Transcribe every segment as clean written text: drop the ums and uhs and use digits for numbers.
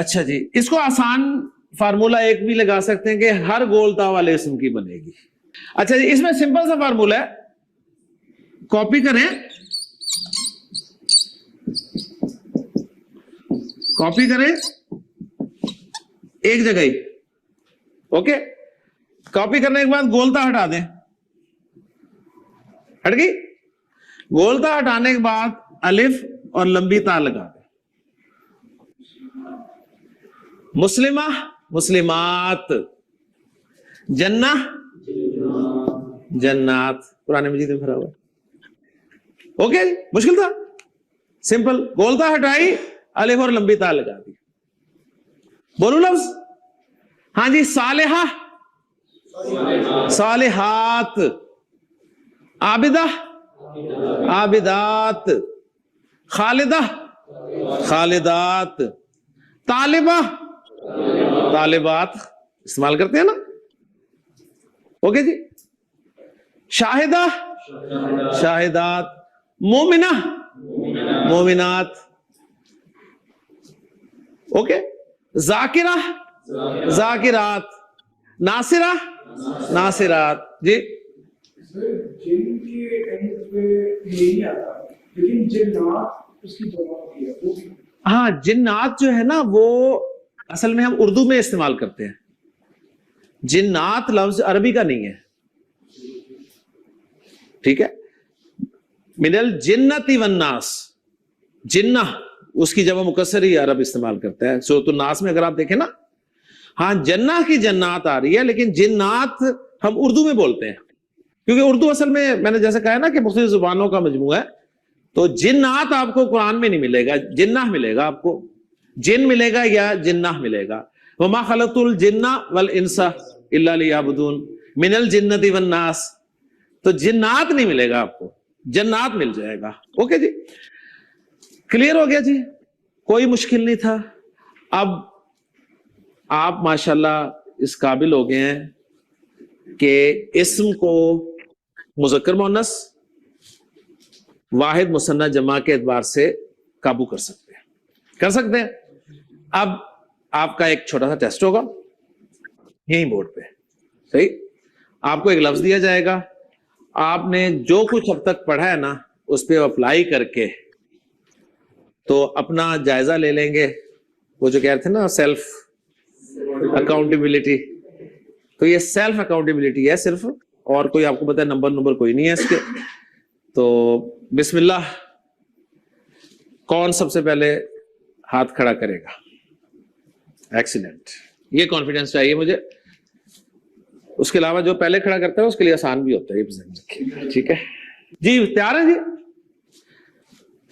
اچھا جی, اس کو آسان فارمولا ایک بھی لگا سکتے ہیں کہ ہر گولتا والے اسم کی بنے گی. اچھا جی, اس میں سمپل سا فارمولا ہے, کاپی کریں, کاپی کریں ایک جگہ ہی, اوکے. کاپی کرنے کے بعد گولتا ہٹا دیں, ہٹ گئی. گولتا ہٹانے کے بعد الف اور لمبی تا لگا دیں. مسلمہ مسلمات, جنہ جنات, قرآن مجید میں بھرا ہوا ہے. اوکے, مشکل تھا, سمپل. گولتا ہٹائی, الف اور لمبی تا لگا دی. بولو لفظ. ہاں جی, صالحہ صالحات, عابدہ عابدات, خالدہ خالدات, طالبہ طالبات, استعمال کرتے ہیں نا. اوکے جی. شاہدہ شاہدات, مومنہ مومنات, اوکے. ذاکرہ ذاکرات, ناصرہ ناصرات. جی جن کے اینڈ پہ نہیں آتا, لیکن جنات اس کی جگہ ہوتی ہے وہ بھی. ہاں, جنات جو ہے نا وہ اصل میں ہم اردو میں استعمال کرتے ہیں. جنات لفظ عربی کا نہیں ہے, ٹھیک ہے. من الجنۃ والناس, جنہ اس کی جمع مکسر ہی عرب استعمال کرتا ہے. سورۃ الناس میں اگر آپ دیکھیں نا, ہاں جنہ کی جنات آ رہی ہے, لیکن جنات ہم اردو میں بولتے ہیں, کیونکہ اردو اصل میں نے جیسے کہا نا کہ مختلف زبانوں کا مجموعہ ہے. تو جنات آپ کو قرآن میں نہیں ملے گا, جنہ ملے گا آپ کو. جن ملے گا یا جنہ ملے گا. وما خلقت الجن والانس الا لیعبدون من الجنۃ والناس. تو جنات نہیں ملے گا آپ کو, جنات مل جائے گا. اوکے جی, کلیئر ہو گیا جی, کوئی مشکل نہیں تھا. اب آپ ماشاءاللہ اس قابل ہو گئے ہیں کہ اسم کو مذکر مؤنث, واحد مثنیٰ جمع کے اعتبار سے قابو کر سکتے ہیں, کر سکتے ہیں. اب آپ کا ایک چھوٹا سا ٹیسٹ ہوگا یہیں بورڈ پہ, صحیح. آپ کو ایک لفظ دیا جائے گا, آپ نے جو کچھ اب تک پڑھا ہے نا اس پہ اپلائی کر کے تو اپنا جائزہ لے لیں گے. وہ جو کہہ رہے تھے نا سیلف اکاؤنٹیبلٹی, تو یہ سیلف اکاؤنٹیبلٹی ہے صرف, اور کوئی آپ کو پتا ہے نمبر کوئی نہیں ہے اس کے. تو بسم اللہ, کون سب سے پہلے ہاتھ کھڑا کرے گا؟ ایکسیلنٹ, یہ کانفیڈنس چاہیے مجھے. اس کے علاوہ جو پہلے کھڑا کرتا ہے اس کے لیے آسان بھی ہوتا ہے, یہ ذہن رکھیے, ٹھیک ہے جی. تیار ہیں جی؟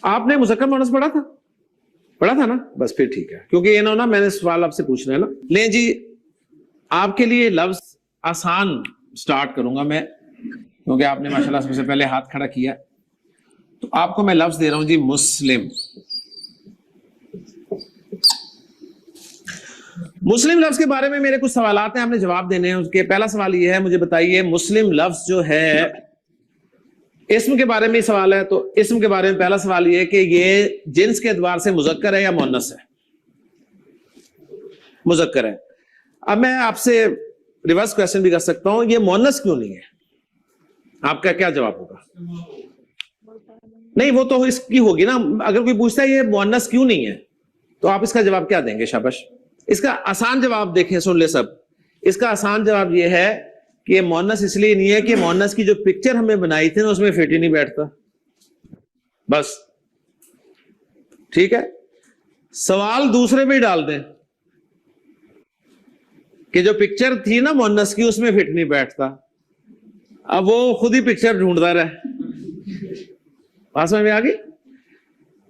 آپ نے مذکر مؤنث پڑھا تھا نا, بس پھر ٹھیک ہے, کیونکہ یہ نا میں نے سوال آپ سے پوچھنا ہے نا. لیں جی, آپ کے لیے لفظ آسان سٹارٹ کروں گا میں, کیونکہ آپ نے ماشاءاللہ سب سے پہلے ہاتھ کھڑا کیا. تو آپ کو میں لفظ دے رہا ہوں جی, مسلم. مسلم لفظ کے بارے میں میرے کچھ سوالات ہیں, آپ نے جواب دینے ہیں اس کے. پہلا سوال یہ ہے, مجھے بتائیے مسلم لفظ جو ہے, اسم کے بارے میں سوال ہے, تو اسم کے بارے میں پہلا سوال یہ کہ یہ جنس کے اعتبار سے مذکر ہے یا مؤنث ہے؟ مذکر ہے. اب میں آپ سے ریورس کویسچن بھی کر سکتا ہوں, یہ مؤنث کیوں نہیں ہے؟ آپ کا کیا جواب ہوگا؟ نہیں, وہ تو اس کی ہوگی نا. اگر کوئی پوچھتا ہے یہ مؤنث کیوں نہیں ہے, تو آپ اس کا جواب کیا دیں گے؟ شاباش. اس کا آسان جواب دیکھیں, سن لے سب. اس کا آسان جواب یہ ہے کہ یہ مؤنث اس لیے نہیں ہے کہ مؤنث کی جو پکچر ہمیں بنائی تھی نا اس میں فٹ ہی نہیں بیٹھتا, بس. ٹھیک ہے, سوال دوسرے پہ ہی ڈال دیں کہ جو پکچر تھی نا مؤنث کی اس میں فٹ نہیں بیٹھتا. اب وہ خود ہی پکچر ڈھونڈتا رہے. بات سمجھ میں آ گئی؟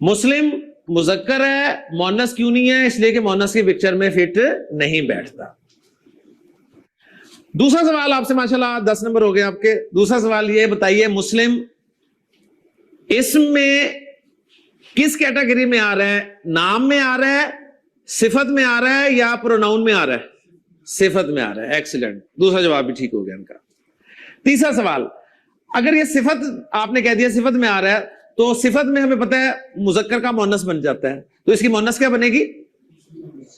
مسلم مذکر ہے, مؤنث کیوں نہیں ہے؟ اس لیے کہ مؤنث کی پکچر میں فٹ نہیں بیٹھتا. دوسرا سوال آپ سے, ماشاءاللہ 10 نمبر ہو گئے آپ کے. دوسرا سوال یہ بتائیے, مسلم اسم میں کس کیٹیگری میں آ رہا ہے؟ نام میں آ رہا ہے, صفت میں آ رہا ہے, یا پروناؤن میں آ رہا ہے؟ صفت میں آ رہا ہے. ایکسیلنٹ, دوسرا جواب بھی ٹھیک ہو گیا ان کا. تیسرا سوال, اگر یہ صفت آپ نے کہہ دیا صفت میں آ رہا ہے, تو صفت میں ہمیں پتہ ہے مذکر کا مؤنث بن جاتا ہے, تو اس کی مؤنث کیا بنے گی؟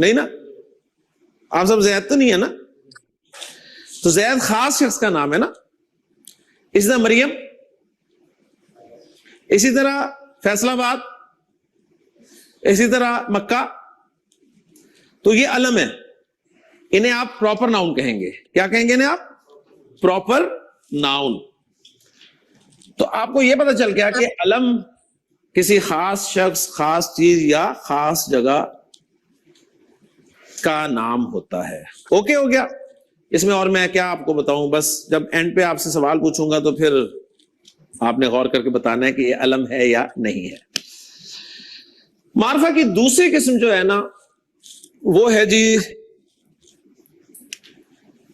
نہیں نا, آپ سب زید تو نہیں ہے نا, تو زید خاص شخص کا نام ہے نا. اسی طرح مریم, اسی طرح فیصلہ آباد, اسی طرح مکہ, تو یہ علم ہے, انہیں آپ پراپر ناؤن کہیں گے. کیا کہیں گے انہیں آپ؟ Proper noun. تو آپ کو یہ پتہ چل گیا کہ علم کسی خاص شخص, خاص چیز یا خاص جگہ کا نام ہوتا ہے. اوکے ہو گیا. اس میں اور میں کیا آپ کو بتاؤں, بس جب اینڈ پہ آپ سے سوال پوچھوں گا تو پھر آپ نے غور کر کے بتانا ہے کہ یہ علم ہے یا نہیں ہے. معرفہ کی دوسری قسم جو ہے نا وہ ہے جی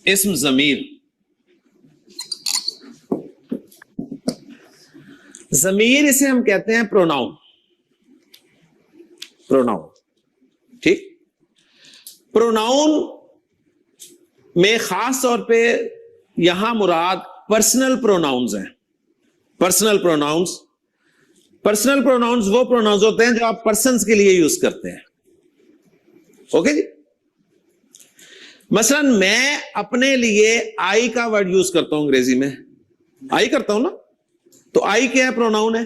اسم ضمیر. ضمیر اسے ہم کہتے ہیں پروناؤن. پروناؤن, ٹھیک. پروناؤن میں خاص طور پہ یہاں مراد پرسنل پروناؤنز ہیں. پرسنل پروناؤنز, پرسنل پروناؤنز وہ پروناؤنز ہوتے ہیں جو آپ پرسنز کے لیے یوز کرتے ہیں. اوکے جی. مثلا میں اپنے لیے آئی کا ورڈ یوز کرتا ہوں انگریزی میں, آئی کرتا ہوں نا, تو آئی کیا ہے؟ پروناؤن ہے.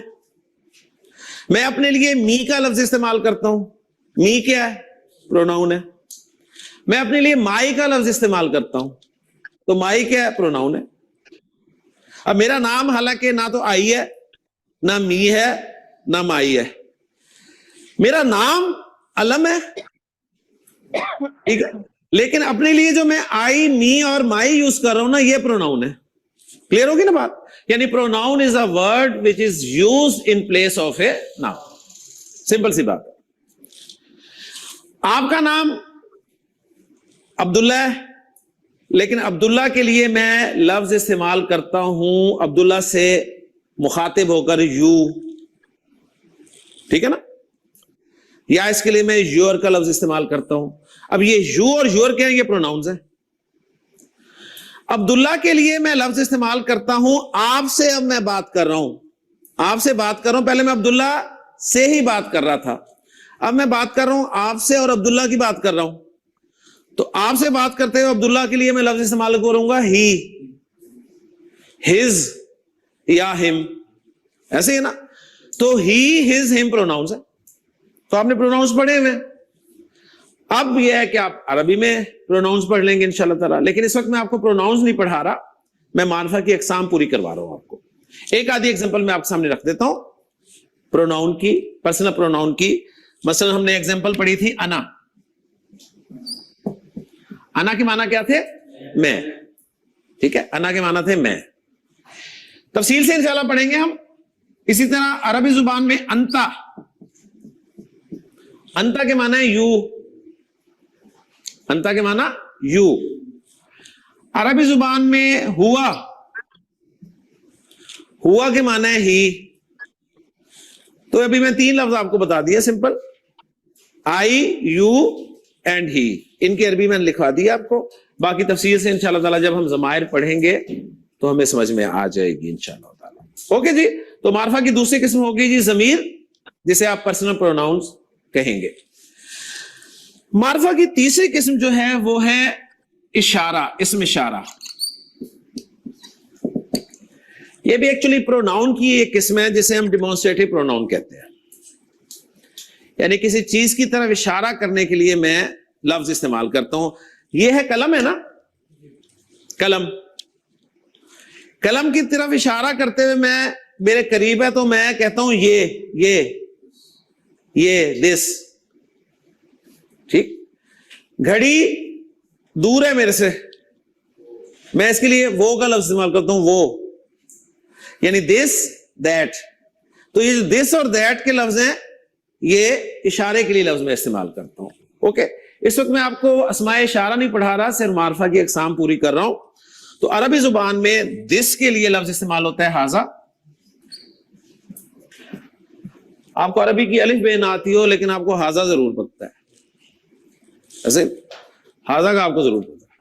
میں اپنے لیے می کا لفظ استعمال کرتا ہوں, می کیا ہے؟ پروناؤن ہے. میں اپنے لیے مائی کا لفظ استعمال کرتا ہوں, تو مائی کیا ہے؟ پروناؤن ہے. اب میرا نام حالانکہ نہ تو آئی ہے, نہ می ہے, نہ مائی ہے. میرا نام علم ہے, ٹھیک ہے, لیکن اپنے لیے جو میں آئی, می اور مائی یوز کر رہا ہوں نا, یہ پروناؤن ہے. کلیئر ہوگی نا بات؟ یعنی pronoun is a word which is used in place of a noun. Simple سی بات. آپ کا نام عبداللہ ہے, لیکن عبداللہ کے لیے میں لفظ استعمال کرتا ہوں عبداللہ سے مخاطب ہو کر یو, ٹھیک ہے نا, یا اس کے لیے میں یور کا لفظ استعمال کرتا ہوں. اب یہ یو اور یور کیا ہیں؟ یہ پروناؤنز ہیں. عبداللہ کے لیے میں لفظ استعمال کرتا ہوں آپ سے. اب میں بات کر رہا ہوں, آپ سے بات کر رہا ہوں, پہلے میں عبداللہ سے ہی بات کر رہا تھا, اب میں بات کر رہا ہوں آپ سے اور عبداللہ کی بات کر رہا ہوں. تو آپ سے بات کرتے ہوئے عبداللہ کے لیے میں لفظ استعمال کروں گا ہی, ہز یا ہم, ایسے ہی نا. تو ہی, ہز, ہم پروناؤنز ہے. تو آپ نے پروناؤنز پڑھے ہوئے. اب یہ ہے کہ آپ عربی میں پروناؤنز پڑھ لیں گے انشاءاللہ تعالی, لیکن اس وقت میں آپ کو پروناؤنز نہیں پڑھا رہا, میں معرفہ کی اقسام پوری کروا رہا ہوں آپ کو. ایک آدھی ایگزامپل میں آپ کے سامنے رکھ دیتا ہوں پروناؤن کی, پرسنل پروناؤن کی. مثلا ہم نے ایگزامپل پڑھی تھی انا. انا کے معنی کیا تھے؟ میں, ٹھیک ہے, انا کے معنی تھے میں. تفصیل سے انشاءاللہ پڑھیں گے ہم. اسی طرح عربی زبان میں انتا, انتا کے معنی ہے یو, انتا کے معنی یو. عربی زبان میں ہوا, ہوا کے معنی ہے ہی. تو ابھی میں 3 لفظ آپ کو بتا دیا simple, I, you and he. ان کی عربی میں نے لکھوا دی آپ کو. باقی تفصیل سے انشاءاللہ تعالی جب ہم ضمائر پڑھیں گے تو ہمیں سمجھ میں آ جائے گی انشاءاللہ تعالی. اوکے جی. تو معرفہ کی دوسری قسم ہوگی جی ضمیر, جسے آپ پرسنل پروناؤنز کہیں گے. معرفہ کی تیسری قسم جو ہے وہ ہے اشارہ, اسم اشارہ. یہ بھی ایکچولی پروناؤن کی ایک قسم ہے جسے ہم ڈیمونسٹریٹو پروناؤن کہتے ہیں. یعنی کسی چیز کی طرف اشارہ کرنے کے لیے میں لفظ استعمال کرتا ہوں. یہ ہے قلم, ہے نا, قلم. قلم کی طرف اشارہ کرتے ہوئے میں, میرے قریب ہے تو میں کہتا ہوں یہ دس, ٹھیک. گھڑی دور ہے میرے سے, میں اس کے لیے وہ کا لفظ استعمال کرتا ہوں, وہ, یعنی دس, دیٹ. تو یہ جو دس اور دیٹ کے لفظ ہیں یہ اشارے کے لیے لفظ میں استعمال کرتا ہوں. اوکے. اس وقت میں آپ کو اسماء اشارہ نہیں پڑھا رہا, صرف معرفہ کی اقسام پوری کر رہا ہوں. تو عربی زبان میں دس کے لیے لفظ استعمال ہوتا ہے ہاذا. آپ کو عربی کی الف بے نہ آتی ہو لیکن آپ کو ہاذا ضرور پتہ ہے, ایسے ہاذا کا آپ کو ضرور پتہ ہے.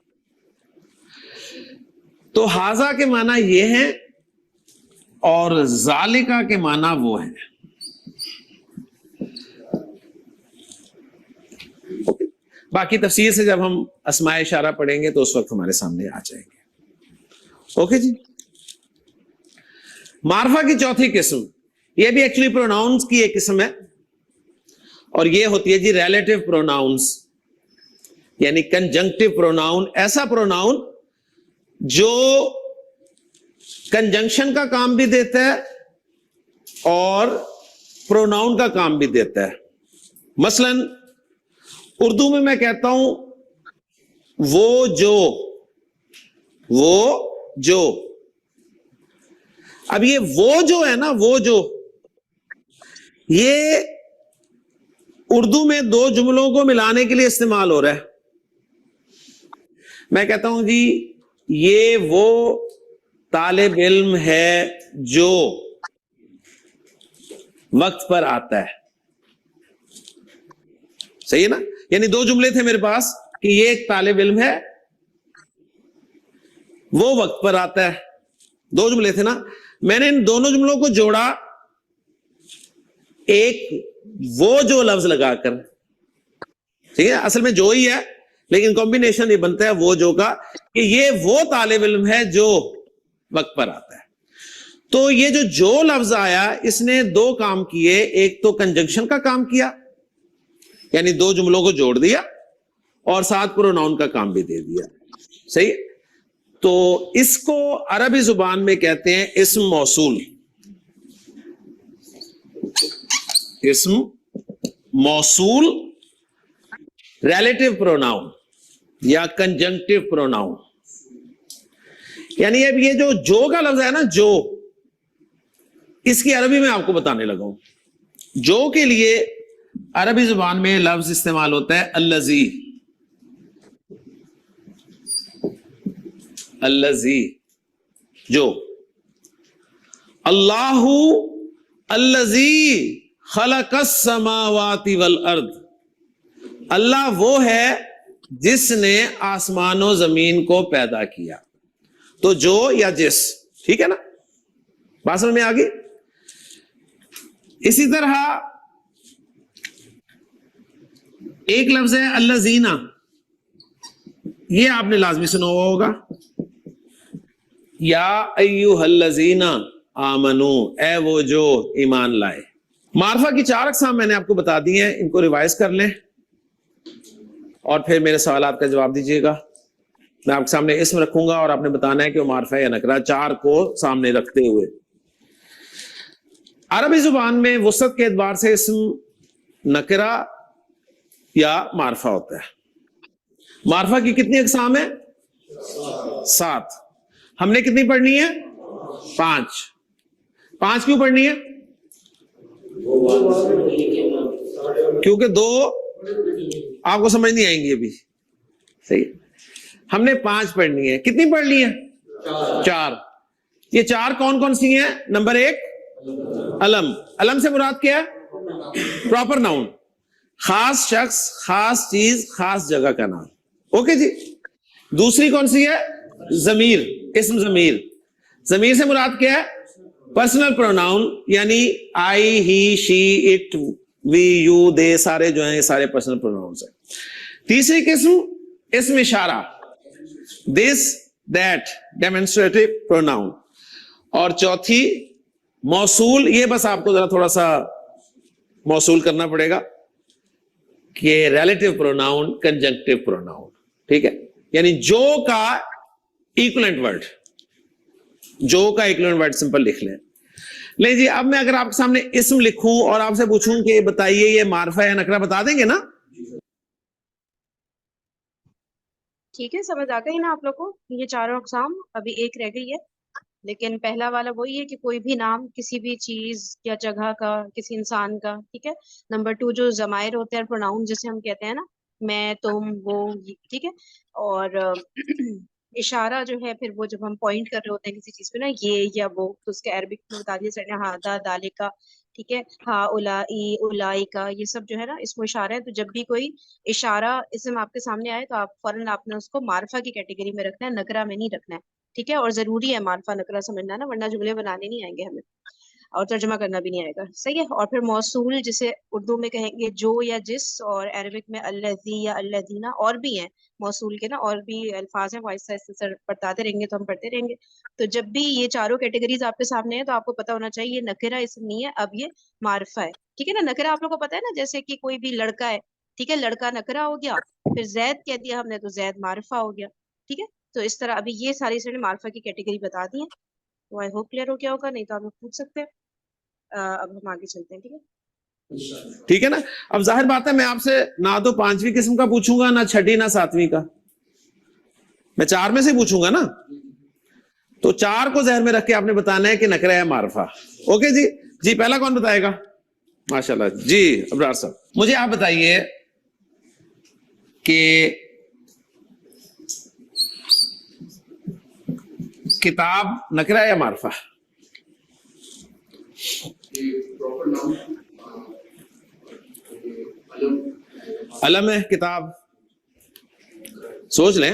تو ہاذا کے معنی یہ ہیں اور ذالکا کے معنی وہ ہیں. باقی تفصیل سے جب ہم اسماء اشارہ پڑھیں گے تو اس وقت ہمارے سامنے آ جائیں گے. اوکے جی. معرفہ کی چوتھی قسم, یہ بھی ایکچولی پروناؤنس کی ایک قسم ہے, اور یہ ہوتی ہے جی ریلیٹو پروناؤنس, یعنی کنجنکٹو پروناؤن. ایسا پروناؤن جو کنجنکشن کا کام بھی دیتا ہے اور پروناؤن کا کام بھی دیتا ہے. مثلا اردو میں کہتا ہوں وہ جو, اب یہ وہ جو ہے نا, وہ جو, یہ اردو میں دو جملوں کو ملانے کے لیے استعمال ہو رہا ہے. میں کہتا ہوں جی یہ وہ طالب علم ہے جو وقت پر آتا ہے. صحیح ہے نا, یعنی دو جملے تھے میرے پاس کہ یہ ایک طالب علم ہے وہ وقت پر آتا ہے, دو جملے تھے نا. میں نے ان دونوں جملوں کو جوڑا ایک وہ جو لفظ لگا کر. ٹھیک ہے, اصل میں جو ہی ہے لیکن کمبینیشن یہ بنتا ہے وہ جو کا, کہ یہ وہ طالب علم ہے جو وقت پر آتا ہے. تو یہ جو لفظ آیا اس نے دو کام کیے, ایک تو کنجنکشن کا کام کیا یعنی دو جملوں کو جوڑ دیا, اور ساتھ پروناؤن کا کام بھی دے دیا. صحیح. تو اس کو عربی زبان میں کہتے ہیں اسم موصول. اسم موصول ریلیٹو پروناؤن یا کنجنکٹو پروناؤن. یعنی اب یہ جو کا لفظ ہے نا, جو, اس کی عربی میں آپ کو بتانے لگا ہوں. جو کے لیے عربی زبان میں لفظ استعمال ہوتا ہے الذی. الذی جو. اللہ الذی خلق السماوات والارض, اللہ وہ ہے جس نے آسمان و زمین کو پیدا کیا. تو جو یا جس, ٹھیک ہے نا, بات سمجھ میں آ گئی. اسی طرح ایک لفظ ہے الذین, یہ آپ نے لازمی سنا ہوا ہوگا. یا ایھا الذین آمنو, اے وہ جو ایمان لائے. معرفہ کی 4 اقسام میں نے آپ کو بتا دی ہیں, ان کو ریوائز کر لیں اور پھر میرے سوالات کا جواب دیجیے گا. میں آپ کے سامنے اسم رکھوں گا اور آپ نے بتانا ہے کہ وہ معرفہ ہے یا نکرہ, 4 کو سامنے رکھتے ہوئے. عربی زبان میں وسعت کے اعتبار سے اسم نکرہ یا معرفہ ہوتا ہے. معرفہ کی کتنی اقسام ہیں؟ 7. ہم نے کتنی پڑھنی ہے؟ 5. 5 کیوں پڑھنی ہے؟ کیونکہ 2 آپ کو سمجھ نہیں آئیں گی ابھی. صحیح. ہم نے 5 پڑھنی ہے. کتنی پڑھ لی ہے؟ 4. یہ 4 کون کون سی ہیں؟ نمبر 1 علم. علم سے مراد کیا ہے؟ پراپر ناؤن, خاص شخص, خاص چیز, خاص جگہ کا نام. اوکے جی. دوسری کون سی ہے؟ ضمیر, اسم ضمیر. ضمیر سے مراد کیا ہے؟ پرسنل پروناؤن, یعنی آئی, ہی, شی, اٹ, وی, یو, دے, سارے جو ہیں یہ سارے پرسنل پروناؤنس ہیں. تیسری قسم اسم اشارہ, دس, دیٹ, ڈیمونسٹریٹو پروناؤن. اور چوتھی موصول, یہ بس آپ کو ذرا تھوڑا سا موصول کرنا پڑے گا کہ ریلیٹو پروناؤن, کنجنکٹو پروناؤن. ٹھیک ہے, یعنی جو کا ایکولنٹ ورڈ, جو کا ایکولنٹ ورڈ سمپل لکھ لیں. لیں جی, اب میں اگر آپ کے سامنے اسم لکھوں اور آپ سے پوچھوں کہ بتائیے یہ معرفہ یا نکرہ, بتا دیں گے نا؟ ٹھیک ہے, سمجھ آ گئی نا آپ لوگ کو؟ یہ 4 اقسام, ابھی ایک رہ گئی ہے, لیکن پہلا والا وہی ہے کہ کوئی بھی نام کسی بھی چیز یا جگہ کا, کسی انسان کا. ٹھیک ہے. نمبر 2 جو ضمائر ہوتے ہیں, پروناؤن جسے ہم کہتے ہیں نا, میں, تم, وہ, ٹھیک ہے. اور اشارہ جو ہے پھر وہ جب ہم پوائنٹ کر رہے ہوتے ہیں کسی چیز پہ نا, یہ یا وہ, تو اس کے عربک میں بتا دیا سر نے ہادا, دالکا. ٹھیک ہے. ہا اولائی, اولائکا, یہ سب جو ہے نا اس میں اشارہ ہے. تو جب بھی کوئی اشارہ اسم آپ کے سامنے آئے تو آپ فوراً آپ نے اس کو معرفہ کی کیٹیگری میں رکھنا ہے, نکرہ میں نہیں رکھنا ہے. ٹھیک ہے. اور ضروری ہے معرفہ نکرہ سمجھنا نا, ورنہ جملے بنانے نہیں آئیں گے ہمیں. اور ترجمہ کرنا بھی نہیں آئے گا. صحیح ہے. اور پھر موصول جسے اردو میں کہیں گے جو یا جس, اور عربک میں الذی یا الذین, اور بھی ہیں موصول کے نا, اور بھی الفاظ ہیں, وائس سے سر بتاتے رہیں گے تو ہم پڑھتے رہیں گے. تو جب بھی یہ چاروں کیٹیگریز آپ کے سامنے ہیں تو آپ کو پتا ہونا چاہیے یہ نکرہ اسم نہیں ہے, اب یہ معرفہ ہے. ٹھیک ہے نا. نکرہ آپ لوگوں کو پتا ہے نا, جیسے کہ کوئی بھی لڑکا ہے, ٹھیک ہے, لڑکا نکرہ ہو گیا, پھر زید کہہ دیا ہم نے تو زید معرفہ ہو گیا. ٹھیک ہے. تو اس طرح ابھی یہ ساری سے معرفہ کی کیٹیگری بتا دی ہیں. تو آئی ہوپ کلیئر ہو گیا ہوگا, نہیں تو آپ لوگ پوچھ سکتے ہیں. اب ہم آگے چلتے ہیں. ٹھیک ہے. ٹھیک ہے نا. اب ظاہر بات ہے میں آپ سے نہ تو 5ویں قسم کا پوچھوں گا, نہ 6ٹھی نہ 7ویں کا, میں 4 میں سے پوچھوں گا نا. تو 4 کو ذہن میں رکھ کے آپ نے بتانا ہے کہ نکرہ ہے معرفہ. اوکے جی. جی پہلا کون بتائے گا؟ ماشاءاللہ. جی ابرار صاحب, مجھے آپ بتائیے کہ کتاب نکرہ یا معرفہ؟ علم ہے کتاب. سوچ لیں.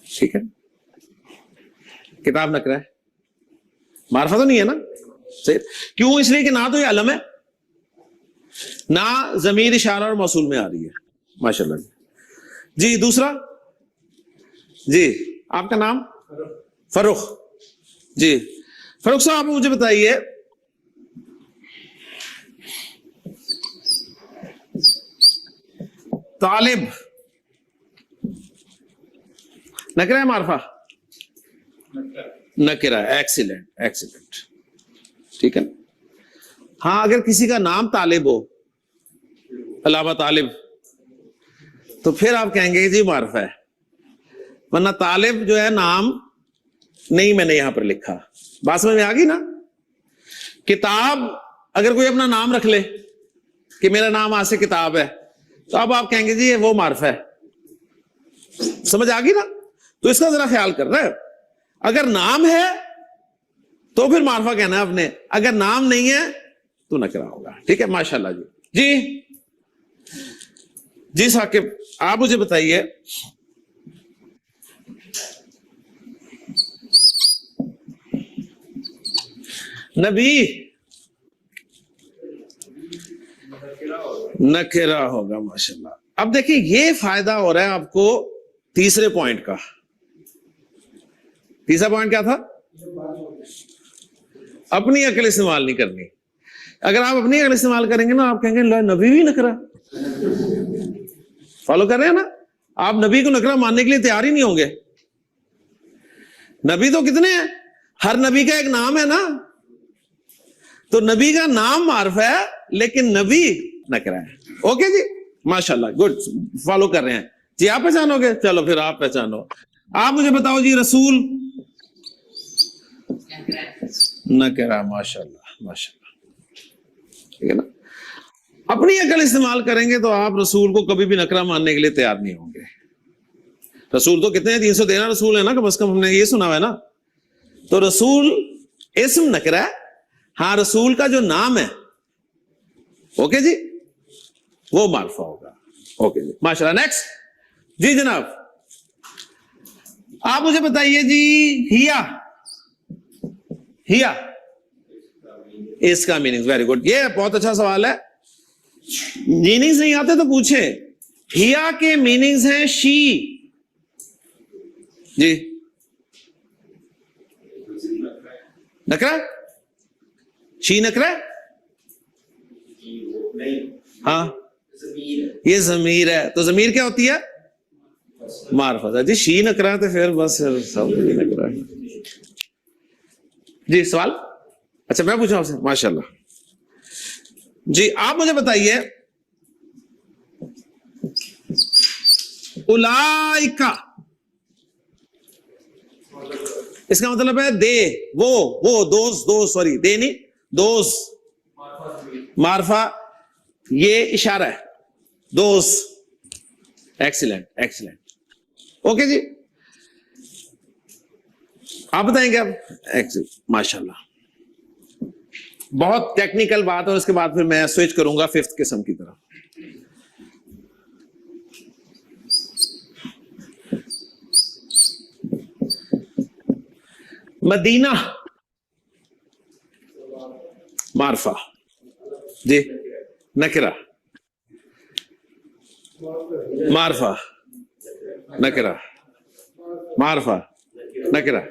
ٹھیک ہے. کتاب نکرہ ہے, معرفہ تو نہیں ہے نا. صحیح. کیوں؟ اس لیے کہ نہ تو یہ علم ہے, نہ ضمیر اشارہ اور موصول میں آ رہی ہے. ماشاءاللہ. جی دوسرا. جی آپ کا نام؟ فروخ. جی فروخ صاحب, آپ مجھے بتائیے طالب نکرہ ہے معرفہ؟ نکرہ. Excellent excellent. ٹھیک ہے. ہاں اگر کسی کا نام طالب ہو, علامہ طالب, تو پھر آپ کہیں گے جی معرفہ ہے. ورنہ طالب جو ہے نام نہیں میں نے یہاں پر لکھا. بات سمجھ میں آ گئی نا. کتاب اگر کوئی اپنا نام رکھ لے کہ میرا نام آج سے کتاب ہے, تو اب آپ کہیں گے جی وہ معرفہ ہے. سمجھ آ گئی نا. تو اس کا ذرا خیال کر رہا ہے. اگر نام ہے تو پھر معرفہ کہنا ہے آپ نے, اگر نام نہیں ہے تو نکرہ ہوگا. ٹھیک ہے. ماشاءاللہ. جی جی جی ثاقب, آپ مجھے بتائیے نبی نکرہ ہوگا. ماشاءاللہ. اب دیکھیں یہ فائدہ ہو رہا ہے آپ کو تیسرے پوائنٹ کا. تیسرا پوائنٹ کیا تھا؟ اپنی عقل استعمال نہیں کرنی. اگر آپ اپنی عقل استعمال کریں گے نا, آپ کہیں گے نبی بھی نکرہ. فالو کر رہے ہیں نا. آپ نبی کو نکرہ ماننے کے لیے تیار ہی نہیں ہوں گے. نبی تو کتنے ہیں, ہر نبی کا ایک نام ہے نا. تو نبی کا نام معرفہ ہے لیکن نبی نکرہ ہے. اوکے جی ماشاءاللہ. گڈ, فالو کر رہے ہیں. جی آپ پہچانو گے, چلو پھر آپ پہچانو. آپ مجھے بتاؤ جی رسول نکرہ. ماشاءاللہ ماشاءاللہ. ٹھیک ہے نا. اپنی عقل استعمال کریں گے تو آپ رسول کو کبھی بھی نکرہ ماننے کے لیے تیار نہیں ہوں گے. رسول تو کتنے ہیں, 313 رسول ہیں نا کم از کم, ہم نے یہ سنا ہوا ہے نا. تو رسول اسم نکرہ ہے, ہاں رسول کا جو نام ہے اوکے جی وہ معرفہ ہوگا. اوکے جی ماشاءاللہ. نیکسٹ. جی جناب آپ مجھے بتائیے جی ہیا. ہیا اس کا میننگ. ویری گڈ, یہ بہت اچھا سوال ہے. میننگز نہیں آتے تو پوچھیں. ہیا کے میننگز ہیں شی. جی نکرہ, شی نکرہ. ہاں یہ ضمیر ہے, تو ضمیر کیا ہوتی ہے؟ معرفہ. جی شی نکرہ تو پھر بس سب نکرہ. جی سوال. اچھا میں پوچھا آپ سے. ماشاءاللہ. جی آپ مجھے بتائیے اولائکا, اس کا مطلب ہے دے, وہ دوز سوری دے نہیں, دوز معرفہ, یہ اشارہ ہے دوز. Excellent excellent. اوکے جی آپ بتائیں گے اب. ماشاءاللہ بہت ٹیکنیکل بات, اور اس کے بعد پھر میں سوئچ کروں گا 5th قسم کی طرف. مدینہ معرفہ جی نکرہ معرفہ نکرہ معرفہ نکرہ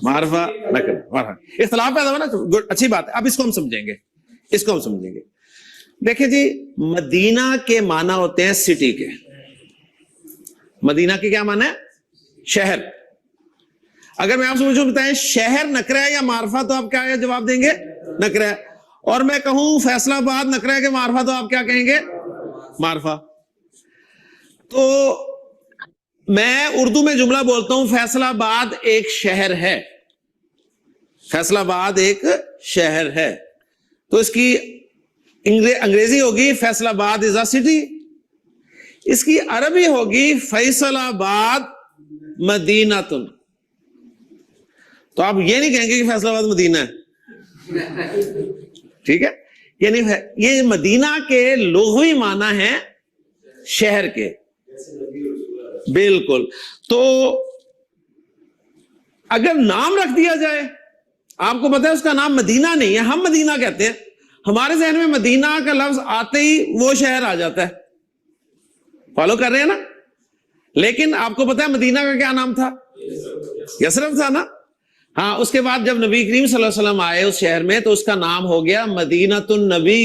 معرفہ نکرہ معرفہ اختلاف پیدا ہوا نا. گڈ اچھی بات ہے. اب اس کو ہم سمجھیں گے, اس کو ہم سمجھیں گے. دیکھیں جی مدینہ کے معنی ہوتے ہیں سٹی کے. مدینہ کے کیا معنی ہے؟ شہر. اگر میں آپ سے پوچھوں بتائیں شہر نکرہ ہے یا معرفہ تو آپ کیا جواب دیں گے؟ نکرہ. اور میں کہوں فیصلہ آباد نکرہ ہے کہ معرفہ تو آپ کیا کہیں گے؟ معرفہ. تو میں اردو میں جملہ بولتا ہوں فیصلہ آباد ایک شہر ہے. فیصلہ آباد ایک شہر ہے تو اس کی انگریزی ہوگی فیصلہ آباد از اے سٹی. اس کی عربی ہوگی فیصل آباد مدینۃ. تو آپ یہ نہیں کہیں گے کہ فیصلہ آباد مدینہ ہے, ٹھیک ہے. یعنی یہ مدینہ کے لغوی معنی ہے شہر کے. بالکل. تو اگر نام رکھ دیا جائے, آپ کو پتا ہے اس کا نام مدینہ نہیں ہے, ہم مدینہ کہتے ہیں, ہمارے ذہن میں مدینہ کا لفظ آتے ہی وہ شہر آ جاتا ہے. فالو کر رہے ہیں نا. لیکن آپ کو پتا ہے مدینہ کا کیا نام تھا؟ یثرب تھا نا. ہاں, اس کے بعد جب نبی کریم صلی اللہ علیہ وسلم آئے اس شہر میں تو اس کا نام ہو گیا مدینۃ النبی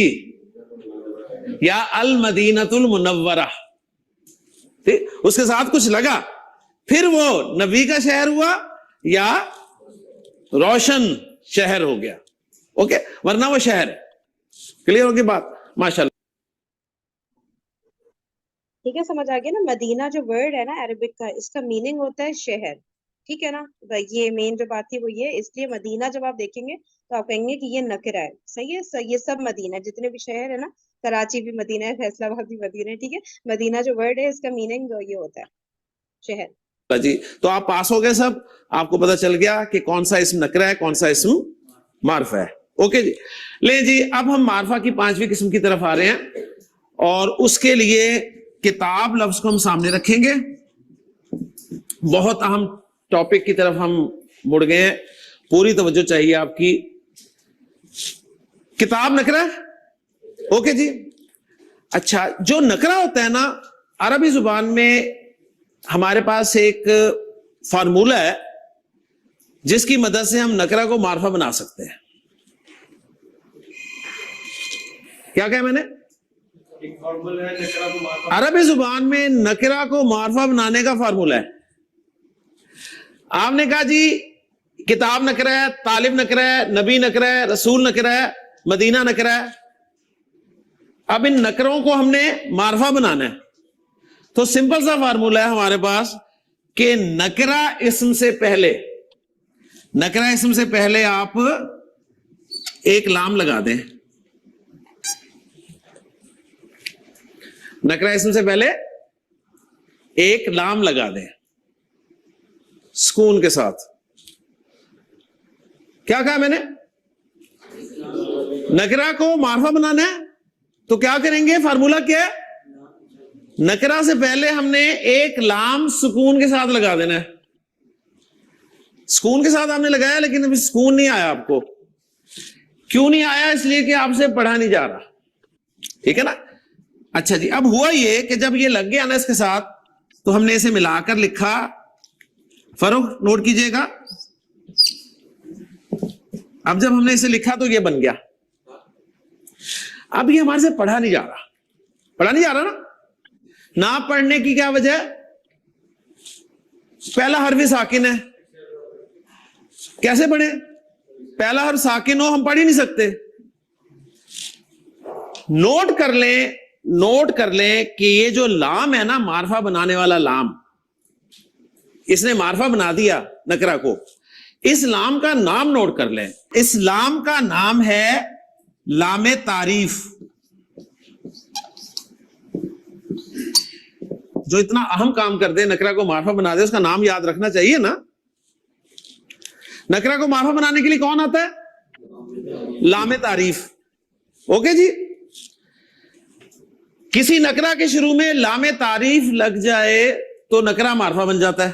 یا المدینۃ المنورہ. اس کے ساتھ کچھ لگا, پھر وہ نبی کا شہر ہوا یا روشن شہر ہو گیا. اوکے, ورنہ وہ شہر ہے. کلیئر ہوگی بات؟ ماشاءاللہ. ٹھیک ہے, سمجھ آ گیا نا. مدینہ جو ورڈ ہے نا عربک کا, اس کا میننگ ہوتا ہے شہر. ٹھیک ہے نا, یہ مین جو بات تھی وہ یہ. اس لیے مدینہ جب آپ دیکھیں گے تو آپ کہیں گے کہ یہ نکرہ ہے. صحیح ہے, یہ سب مدینہ ہے, جتنے بھی شہر ہے نا, کراچی بھی مدینہ ہے, فیصلہ آباد بھی مدینہ ہے. ٹھیک ہے, مدینہ جو ورڈ ہے اس کا میننگ یہ ہوتا ہے شہر. جی تو آپ پاس ہو گئے سب, آپ کو پتا چل گیا کہ کون سا اسم نکرہ ہے کون سا اسم معرفہ ہے. اوکے جی, لیں جی اب ہم معرفہ کی 5ویں قسم کی طرف آ رہے ہیں اور اس کے لیے کتاب لفظ کو ہم سامنے رکھیں گے. بہت اہم ٹاپک کی طرف ہم مڑ گئے ہیں, پوری توجہ چاہیے آپ کی. کتاب نکرہ. اوکے جی. اچھا, جو نکرہ ہوتا ہے نا عربی زبان میں ہمارے پاس ایک فارمولہ ہے جس کی مدد سے ہم نکرہ کو معرفہ بنا سکتے ہیں. کیا کہا میں نے؟ عربی زبان میں نکرہ کو معرفہ بنانے کا فارمولہ ہے. آپ نے کہا جی کتاب نکرہ ہے, طالب نکرہ ہے, نبی نکرہ ہے, رسول نکرہ ہے, مدینہ نکرہ ہے. اب ان نکروں کو ہم نے معرفہ بنانا ہے تو سمپل سا فارمولہ ہے ہمارے پاس کہ نکرہ اسم سے پہلے آپ ایک لام لگا دیں. نکرہ اسم سے پہلے ایک لام لگا دیں سکون کے ساتھ. کیا کہا میں نے؟ نکرہ کو معرفہ بنانا ہے تو کیا کریں گے؟ فارمولہ کیا ہے؟ نکرہ سے پہلے ہم نے ایک لام سکون کے ساتھ لگا دینا ہے. سکون کے ساتھ آپ نے لگایا لیکن ابھی سکون نہیں آیا آپ کو. کیوں نہیں آیا؟ اس لیے کہ آپ سے پڑھا نہیں جا رہا. ٹھیک ہے نا. اچھا جی, اب ہوا یہ کہ جب یہ لگ گیا نا اس کے ساتھ تو ہم نے اسے ملا کر لکھا. فرق نوٹ کیجئے گا. اب جب ہم نے اسے لکھا تو یہ بن گیا. اب یہ ہمارے سے پڑھا نہیں جا رہا نا. نہ پڑھنے کی کیا وجہ ہے؟ پہلا حرف ساکن ہے. کیسے پڑھیں؟ پہلا حرف ساکن ہو ہم پڑھ ہی نہیں سکتے. نوٹ کر لیں کہ یہ جو لام ہے نا معرفہ بنانے والا لام, اس نے معرفہ بنا دیا نکرہ کو. اس لام کا نام نوٹ کر لیں. اس لام کا نام ہے لام تعریف. جو اتنا اہم کام کر دے, نکرہ کو معرفہ بنا دے, اس کا نام یاد رکھنا چاہیے نا. نکرہ کو معرفہ بنانے کے لیے کون آتا ہے؟ لام تعریف. اوکے جی. کسی نکرہ کے شروع میں لام تعریف لگ جائے تو نکرہ معرفہ بن جاتا ہے.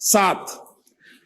7।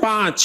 5।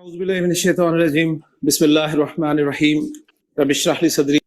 اعوذ باللہ من الشیطان الرجیم بسم اللہ الرحمن الرحیم رب اشرح لی صدری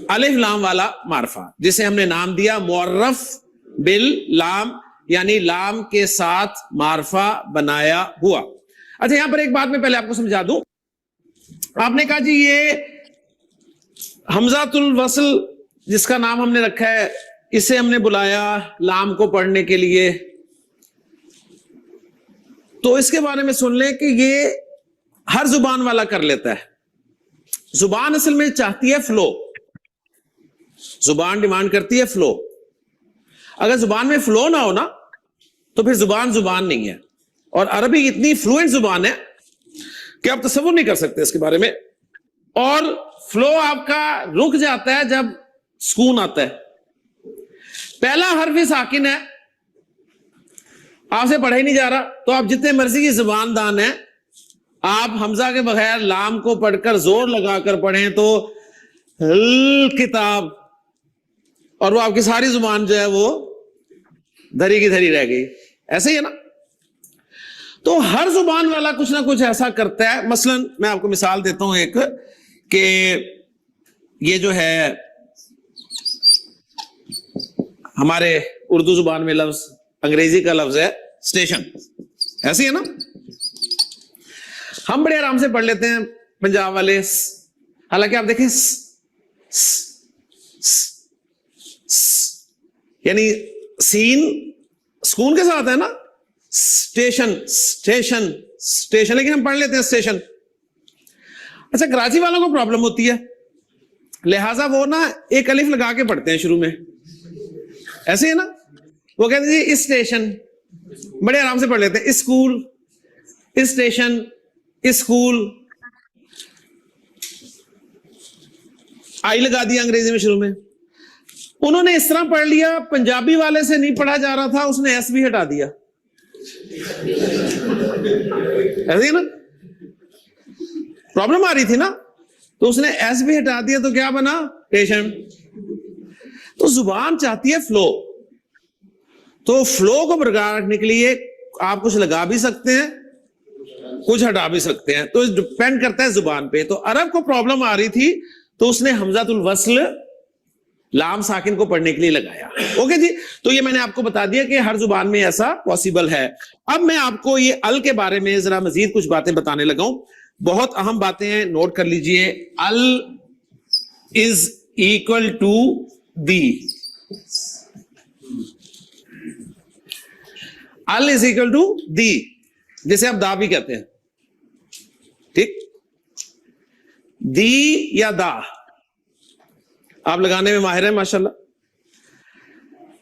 الف لام والا معرفہ جسے ہم نے نام دیا معرف باللام، یعنی لام کے ساتھ معرفہ بنایا ہوا. اچھا یہاں پر ایک بات میں پہلے آپ کو سمجھا دوں. آپ نے کہا جی یہ حمزۃ الوصل جس کا نام ہم نے رکھا ہے اسے ہم نے بلایا لام کو پڑھنے کے لیے، تو اس کے بارے میں سن لیں کہ یہ ہر زبان والا کر لیتا ہے. زبان اصل میں چاہتی ہے فلو، زبان ڈیمانڈ کرتی ہے فلو. اگر زبان میں فلو نہ ہو نا تو پھر زبان نہیں ہے. اور عربی اتنی فلوئنٹ زبان ہے کہ آپ تصور نہیں کر سکتے اس کے بارے میں. اور فلو آپ کا رک جاتا ہے جب سکون آتا ہے. پہلا حرف ساکن ہے، آپ سے پڑھا ہی نہیں جا رہا، تو آپ جتنے مرضی کی زبان دان ہیں، آپ حمزہ کے بغیر لام کو پڑھ کر زور لگا کر پڑھیں تو کتاب، اور وہ آپ کی ساری زبان جو ہے وہ دھری کی دھری رہ گئی. ایسے ہی ہے نا. تو ہر زبان والا کچھ نہ کچھ ایسا کرتا ہے. مثلا میں آپ کو مثال دیتا ہوں ایک، کہ یہ جو ہے ہمارے اردو زبان میں لفظ، انگریزی کا لفظ ہے اسٹیشن، ایسے ہی ہے نا. ہم بڑے آرام سے پڑھ لیتے ہیں پنجاب والے، حالانکہ آپ دیکھیں یعنی سین سکون کے ساتھ ہے نا، اسٹیشن اسٹیشن اسٹیشن، لیکن ہم پڑھ لیتے ہیں اسٹیشن. اچھا کراچی والوں کو پرابلم ہوتی ہے، لہذا وہ نا ایک الف لگا کے پڑھتے ہیں شروع میں، ایسے ہی ہے نا. وہ کہتے ہیں جی اسٹیشن، بڑے آرام سے پڑھ لیتے ہیں اسکول، اسٹیشن، اسکول، آئی لگا دیا انگریزی میں شروع میں. انہوں نے اس طرح پڑھ لیا، پنجابی والے سے نہیں پڑھا جا رہا تھا، اس نے ایس بھی ہٹا دیا. ایسے ہی نا، پرابلم آ رہی تھی نا، تو اس نے ایس بھی ہٹا دیا، تو کیا بنا اسٹیشن. تو زبان چاہتی ہے فلو، تو فلو کو برقرار رکھنے کے لیے آپ کچھ لگا بھی سکتے ہیں، کچھ ہٹا بھی سکتے ہیں، تو ڈپینڈ کرتا ہے زبان پہ. تو عرب کو پرابلم آ رہی تھی تو اس نے حمزۃ الوصل لام ساکن کو پڑھنے کے لیے لگایا. اوکے جی. تو یہ میں نے آپ کو بتا دیا کہ ہر زبان میں ایسا پاسبل ہے. اب میں آپ کو یہ ال کے بارے میں ذرا مزید کچھ باتیں بتانے لگا ہوں. بہت اہم باتیں ہیں، نوٹ کر لیجئے. ال از اکول ٹو دی، ال از اکول ٹو دی. جسے آپ دا بھی کہتے ہیں, ٹھیک, دی یا دا آپ لگانے میں ماہر ہیں ماشاءاللہ.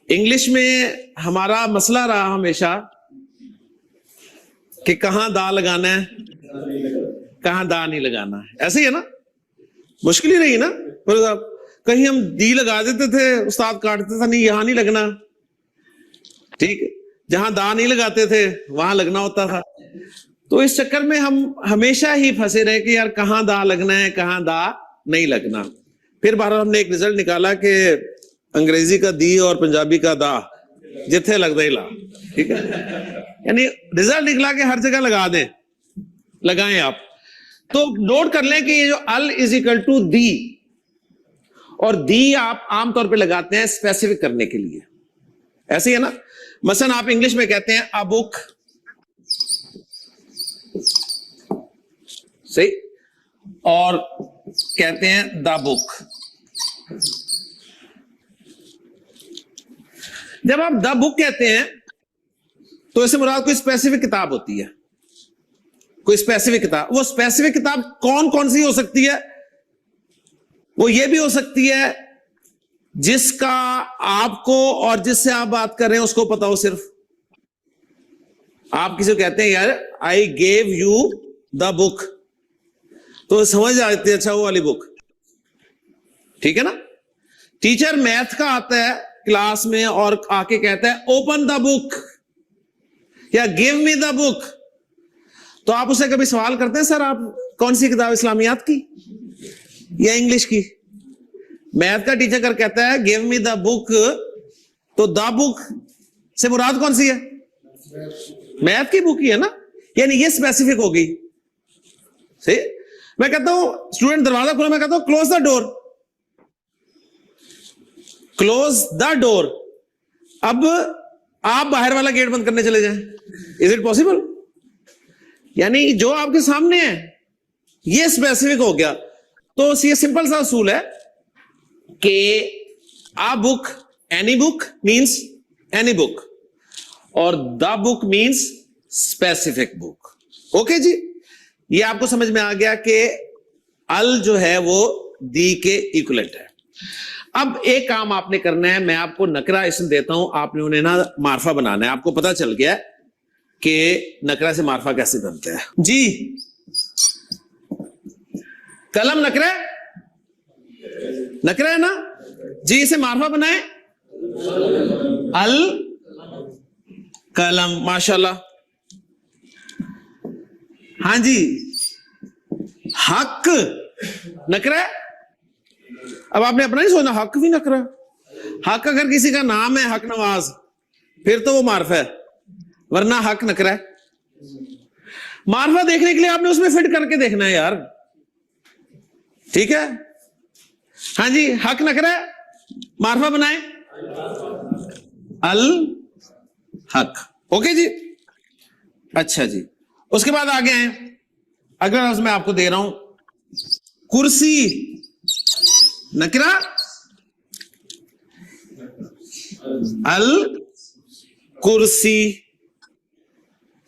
انگلش میں ہمارا مسئلہ رہا ہمیشہ کہ کہاں دا لگانا ہے, کہاں دا نہیں لگانا ہے, ایسے ہی ہے نا, مشکل ہی رہی نا. کہیں ہم دی لگا دیتے تھے, استاد کاٹتے تھا, نہیں یہاں نہیں لگنا, ٹھیک ہے, جہاں دا نہیں لگاتے تھے وہاں لگنا ہوتا تھا. تو اس چکر میں ہم ہمیشہ ہی پھنسے رہے کہ یار کہاں دا لگنا ہے, کہاں دا نہیں لگنا. پھر بہرحال ہم نے ایک رزلٹ نکالا کہ انگریزی کا دی اور پنجابی کا دا جتھے لگ دے لا, ٹھیک ہے, یعنی رزلٹ نکلا کہ ہر جگہ لگا دیں, لگائیں آپ. تو نوٹ کر لیں کہ یہ جو ال از اکول ٹو دی, اور دی آپ عام طور پہ لگاتے ہیں اسپیسیفک کرنے کے لیے, ایسے ہی ہے نا. مثلا آپ انگلش میں کہتے ہیں a book, صحیح, اور کہتے ہیں the book. جب آپ دا بک کہتے ہیں تو اس سے مراد کوئی اسپیسیفک کتاب ہوتی ہے, کوئی اسپیسیفک کتاب. وہ اسپیسیفک کتاب کون کون سی ہو سکتی ہے؟ وہ یہ بھی ہو سکتی ہے جس کا آپ کو اور جس سے آپ بات کر رہے ہیں اس کو پتا ہو. صرف آپ کسی کو کہتے ہیں یار آئی گیو یو دا بک, تو سمجھ جاتے اچھا وہ والی بک, ٹھیک ہے نا. ٹیچر میتھ کا آتا ہے کلاس میں اور آ کے کہتا ہے اوپن دا بک یا گیو می دا بک, تو آپ اسے کبھی سوال کرتے ہیں سر آپ کون سی کتاب, اسلامیات کی یا انگلش کی؟ میتھ کا ٹیچر کر کہتا ہے گیو می دا بک, تو دا بک سے مراد کون سی ہے؟ میتھ کی بک ہی ہے نا, یعنی یہ اسپیسیفک ہوگی. صحیح, میں کہتا ہوں اسٹوڈنٹ دروازہ کھولا, میں کہتا ہوں close the door, close the ڈور. اب آپ باہر والا گیٹ بند کرنے چلے جائیں, از اٹ پاسبل؟ یعنی جو آپ کے سامنے ہے یہ اسپیسیفک ہو گیا. تو یہ سمپل سا اصول ہے کہ a book, any book means any book, اور the book means specific book. Okay جی, یہ آپ کو سمجھ میں آ گیا کہ ال جو ہے وہ دی کے ایکولنٹ ہے. اب ایک کام آپ نے کرنا ہے, میں آپ کو نکرہ اسم دیتا ہوں, آپ نے انہیں نا معرفہ بنانا ہے. آپ کو پتا چل گیا کہ نکرہ سے معرفہ کیسے بنتا ہے جی. قلم نکرہ, نکرہ ہے نا جی, اسے معرفہ بنائیں ال قلم, ماشاءاللہ. ہاں جی, حق نکرہ. اب آپ نے اپنا نہیں سوچنا حق بھی نکرہ. حق اگر کسی کا نام ہے حق نواز پھر تو وہ معرفہ ہے, ورنہ حق نکرہ ہے. معرفہ دیکھنے کے لیے آپ نے اس میں فٹ کر کے دیکھنا ہے یار, ٹھیک ہے. ہاں جی, حق نکرہ, معرفہ بنائیں الحق. اوکے جی, اچھا جی. اس کے بعد آگے ہیں, اگر میں آپ کو دے رہا ہوں کرسی نکرہ, الکرسی,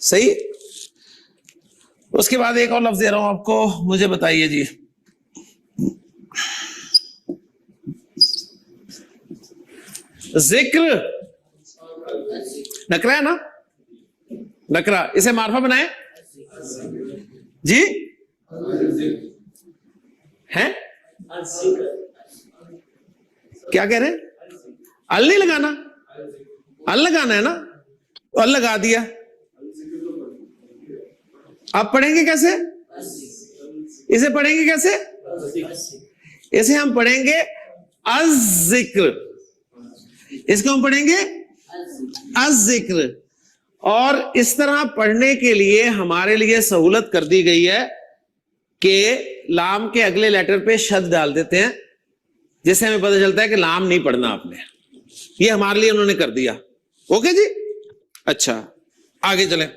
صحیح. اس کے بعد ایک اور لفظ دے رہا ہوں آپ کو, مجھے بتائیے جی. ذکر نکرہ ہے نا, نکرہ, اسے معرفہ بنائیں جی. ہیں کیا کہہ رہے ہیں؟ ال نہیں لگانا, ال لگانا ہے نا, تو ال لگا دیا. آپ پڑھیں گے کیسے؟ اسے پڑھیں گے کیسے؟ اسے ہم پڑھیں گے الذکر, اس کو ہم پڑھیں گے الذکر. اور اس طرح پڑھنے کے لیے ہمارے لیے سہولت کر دی گئی ہے کہ لام کے اگلے لیٹر پہ شد ڈال دیتے ہیں, جس سے ہمیں پتہ چلتا ہے کہ لام نہیں پڑھنا آپ نے. یہ ہمارے لیے انہوں نے کر دیا. اوکے جی, اچھا آگے چلیں.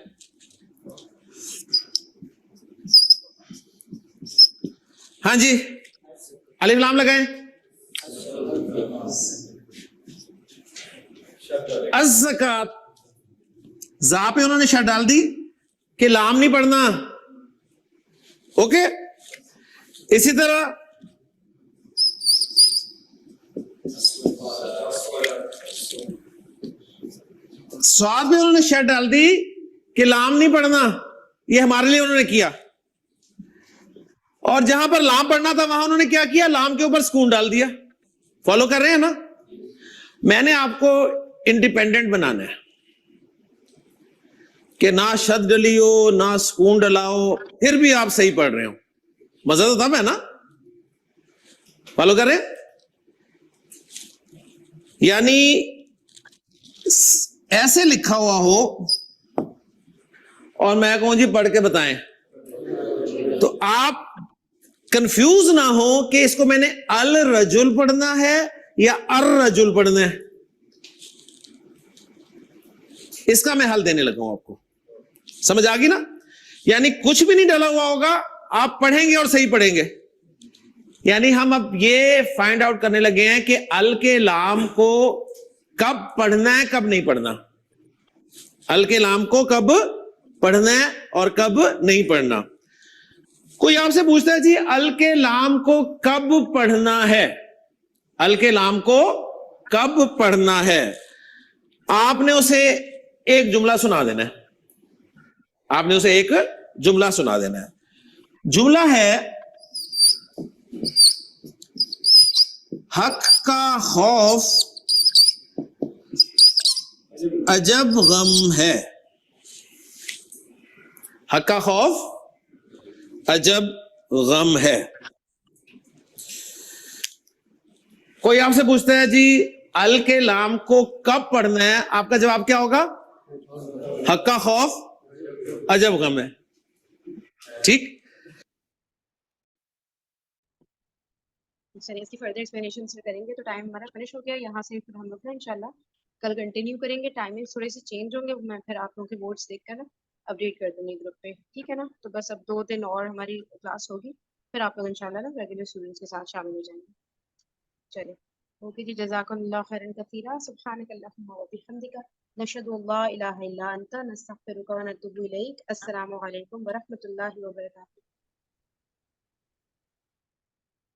ہاں جی, الف لام لگائیں. الزکات, زا پہ انہوں نے شد ڈال دی, کہ لام نہیں پڑھنا. اوکے, اسی طرح سواد میں انہوں نے شرط ڈال دی کہ لام نہیں پڑھنا, یہ ہمارے لیے انہوں نے کیا. اور جہاں پر لام پڑھنا تھا وہاں انہوں نے کیا کیا, لام کے اوپر سکون ڈال دیا. فالو کر رہے ہیں نا؟ میں نے آپ کو انڈیپینڈنٹ بنانا ہے کہ نہ شد ڈلی ہو نہ سکون ڈلا ہو, پھر بھی آپ صحیح پڑھ رہے ہو. مزہ تو تھا ہے نا؟ فالو کر رہے ہیں؟ یعنی ایسے لکھا ہوا ہو اور میں کہوں جی پڑھ کے بتائیں, تو آپ کنفیوز نہ ہو کہ اس کو میں نے الرجل پڑھنا ہے یا الرجل پڑھنا ہے. اس کا میں حل دینے لگا ہوں آپ کو, سمجھ آ گئی نا؟ یعنی کچھ بھی نہیں ڈلا ہوا ہوگا, آپ پڑھیں گے اور صحیح پڑھیں گے. یعنی ہم اب یہ فائنڈ آؤٹ کرنے لگے ہیں کہ ال کے لام کو کب پڑھنا ہے کب نہیں پڑھنا, ال کے لام کو کب پڑھنا ہے اور کب نہیں پڑھنا. کوئی آپ سے پوچھتا ہے جی ال کے لام کو کب پڑھنا ہے, ال کے لام کو کب پڑھنا ہے, آپ نے اسے ایک جملہ سنا دینا ہے. آپ نے اسے ایک جملہ سنا دینا ہے. جملہ ہے حق کا خوف عجب غم ہے. حق کا خوف عجب غم ہے. کوئی آپ سے پوچھتا ہے جی ال کے لام کو کب پڑھنا ہے, آپ کا جواب کیا ہوگا؟ حق کا خوف عجب غم ہے. ٹھیک, چلیے اس کی فردر ایکسپلینیشن کریں گے. تو ٹائم ہمارا فنش ہو گیا, یہاں سے پھر ہم لوگ نا انشاءاللہ کل کنٹینیو کریں گے. ٹائمنگ تھوڑے سے چینج ہوں گے, میں پھر آپ لوگوں کے بورڈز دیکھ کر نا اپڈیٹ کر دوں گی گروپ پہ, ٹھیک ہے نا؟ تو بس اب 2 دن اور ہماری کلاس ہوگی, پھر آپ لوگ انشاءاللہ نا ریگولر اسٹوڈنٹس کے ساتھ شامل ہو جائیں گے. چلیے اوکے جی, جزاکم اللہ خیرا کثیرا, سبحانک اللہم و بحمدک, نشہد ان لا الہ الا انت, نستغفرک و نتوب الیک. السلام علیکم ورحمۃ اللہ وبرکاتہ.